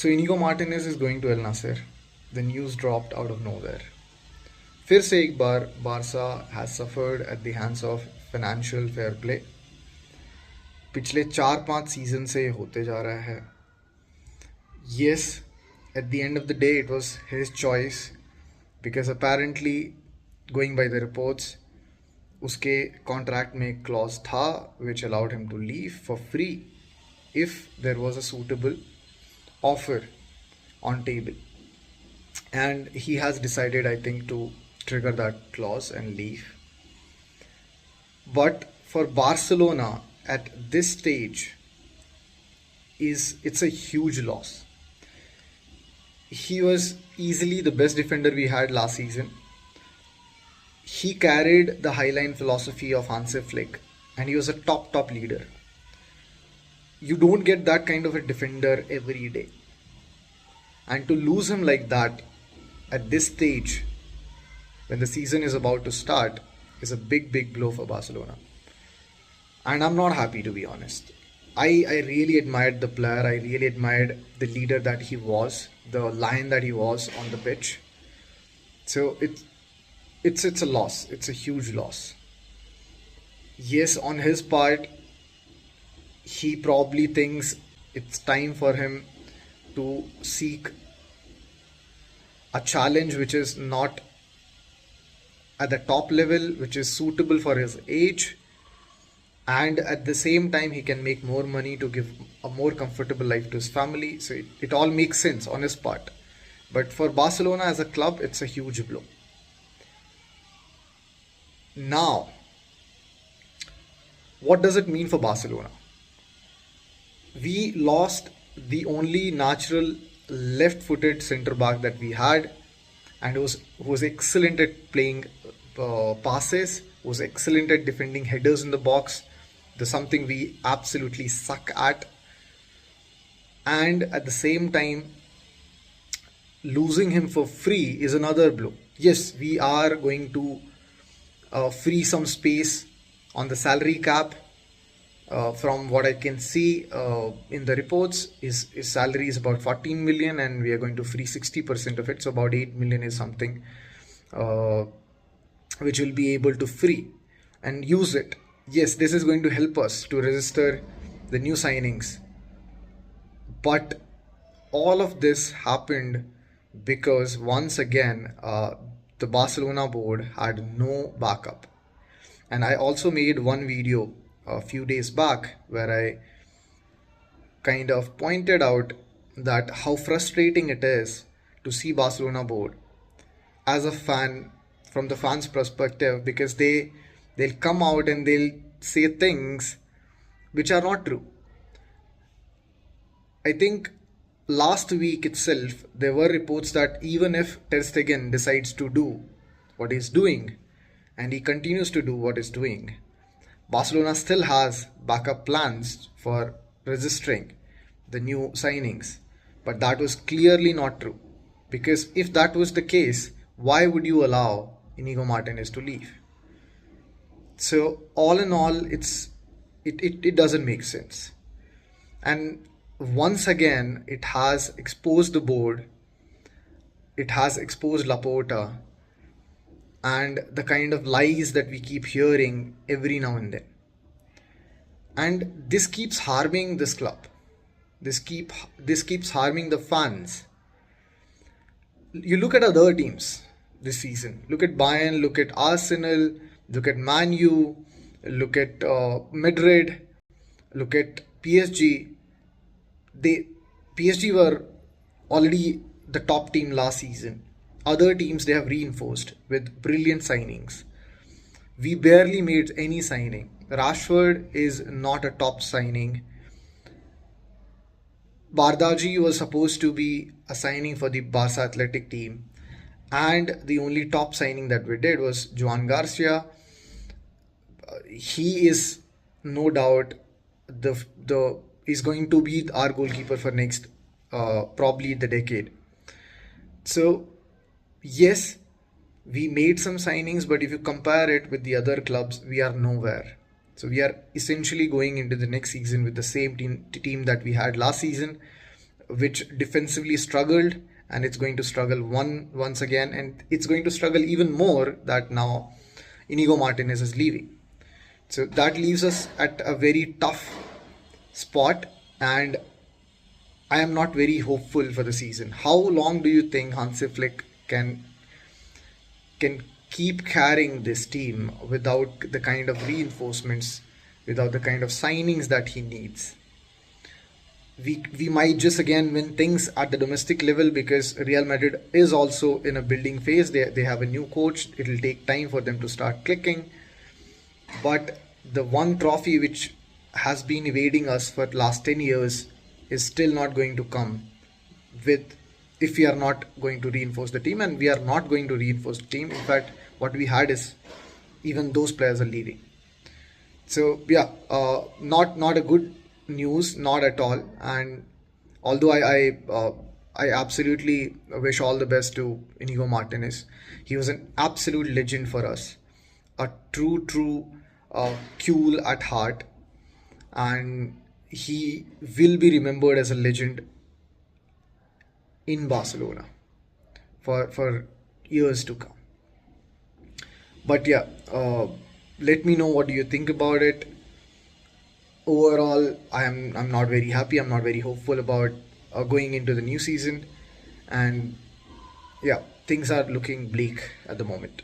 So Inigo Martinez is going to Al-Nassr. The news dropped out of nowhere. फिर से एक बार Barça has suffered at the hands of financial fair play. पिछले 4-5 season से होते जा रहा है. Yes, at the end of the day it was his choice because apparently going by the reports उसके कॉन्ट्रैक्ट में एक क्लॉज था which allowed him to leave for free if there was a suitable offer on table, and he has decided, I think, to trigger that clause and leave. But for Barcelona at this stage it's a huge loss. He was easily the best defender we had last season. He carried the highline philosophy of Hansi Flick and he was a top leader. You don't get that kind of a defender every day. And to lose him like that at this stage, when the season is about to start, is a big blow for Barcelona. And I'm not happy, to be honest. I really admired the player. I really admired the leader that he was, the lion that he was on the pitch. So it's a loss. It's a huge loss. Yes, on his part, he probably thinks it's time for him to seek a challenge which is not at the top level, which is suitable for his age, and at the same time he can make more money to give a more comfortable life to his family. So it all makes sense on his part. But for Barcelona as a club, it's a huge blow. Now, what does it mean for Barcelona? We lost the only natural left-footed centre back that we had, and who was excellent at playing passes, was excellent at defending headers in the box. That's something we absolutely suck at. And at the same time, losing him for free is another blow. Yes, we are going to free some space on the salary cap. From what I can see in the reports, his salary is about 14 million and we are going to free 60% of it. So about 8 million is something which will be able to free and use it. Yes, this is going to help us to register the new signings. But all of this happened because once again, the Barcelona board had no backup. And I also made one video a few days back where I kind of pointed out that how frustrating it is to see Barcelona board as a fan, from the fans' perspective, because they'll come out and they'll say things which are not true. I think last week itself there were reports that even if Ter Stegen decides to do what he's doing and he continues to do what he's doing, Barcelona still has backup plans for registering the new signings. But that was clearly not true. Because if that was the case, why would you allow Inigo Martinez to leave? So all in all, it doesn't make sense. And once again, it has exposed the board. It has exposed Laporta and the kind of lies that we keep hearing every now and then. And this keeps harming this club. This keeps harming the fans. You look at other teams this season. Look at Bayern, look at Arsenal, look at Man U, look at Madrid, look at PSG. PSG were already the top team last season. Other teams, they have reinforced with brilliant signings. We barely made any signing. Rashford is not a top signing. Bardaji was supposed to be a signing for the Barca athletic team. And the only top signing that we did was Joan Garcia. He is no doubt he's going to be our goalkeeper for next probably the decade. So yes, we made some signings, but if you compare it with the other clubs, we are nowhere. So we are essentially going into the next season with the same team that we had last season, which defensively struggled, and it's going to struggle once again, and it's going to struggle even more that now Inigo Martinez is leaving. So that leaves us at a very tough spot, and I am not very hopeful for the season. How long do you think Hansi Flick can keep carrying this team without the kind of reinforcements, without the kind of signings that he needs? We might just again win things at the domestic level because Real Madrid is also in a building phase. They have a new coach. It'll take time for them to start clicking. But the one trophy which has been evading us for the last 10 years is still not going to come with if we are not going to reinforce the team, and we are not going to reinforce the team. In fact, what we had is even those players are leaving. So yeah, not a good news, not at all. And although I absolutely wish all the best to Inigo Martinez. He was an absolute legend for us, a true cool at heart, and he will be remembered as a legend in Barcelona for years to come. But yeah, let me know what do you think about it. Overall, I'm not very happy. I'm not very hopeful about going into the new season, and yeah, things are looking bleak at the moment.